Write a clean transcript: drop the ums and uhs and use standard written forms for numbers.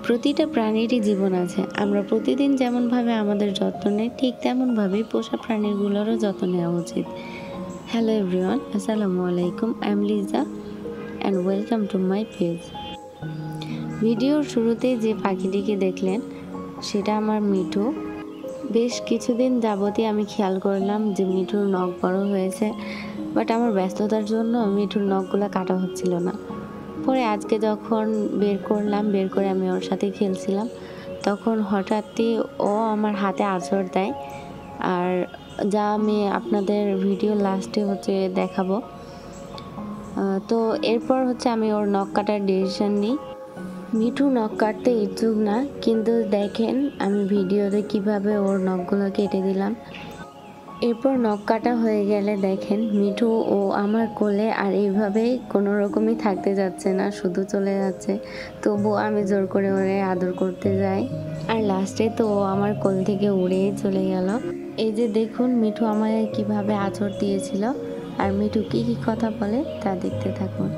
প্রতিটা প্রাণীরই জীবন আছে। আমরা প্রতিদিন যেমনভাবে আমাদের যত্ন নেই, ঠিক তেমনভাবেই পোষা প্রাণীগুলোরও যত্ন নেওয়া উচিত। হ্যালো এভরিওয়ান, আসসালামু আলাইকুম। I am Liza and welcome to my page. ভিডিওর শুরুতেই যে পাখিটিকে দেখলেন সেটা আমার মিঠু। বেশ কিছুদিন যাবতই আমি খেয়াল করলাম যে মিঠুর নখ বড় হয়েছে, বাট আমার ব্যস্ততার জন্য মিঠুর নখগুলো কাটা হচ্ছিল না। পরে আজকে যখন বের করলাম, বের করে আমি ওর সাথে খেলছিলাম, তখন হঠাৎই ও আমার হাতে আঁচড় দেয়। আর যা আমি আপনাদের ভিডিও লাস্টে দেখাবো। তো এরপর আমি ওর নখ কাটার ডিসিশন নিই। মিঠু নখ কাটতে ইচ্ছুক না, কিন্তু দেখেন আমি ভিডিওতে কিভাবে ওর নখগুলো কেটে দিলাম। এরপর নখ কাটা হয়ে গেলে দেখেন মিঠু ও আমার কোলে আর এইভাবেই কোনো রকমই থাকতে যাচ্ছে না, শুধু চলে যাচ্ছে। তবুও আমি জোর করে ওরে আদর করতে যাই, আর লাস্টে তো ও আমার কোল থেকে উড়েই চলে গেল। এই যে দেখুন মিঠু আমায় কিভাবে আঁচড় দিয়েছিল, আর মিঠু কী কী কথা বলে তা দেখতে থাকুন।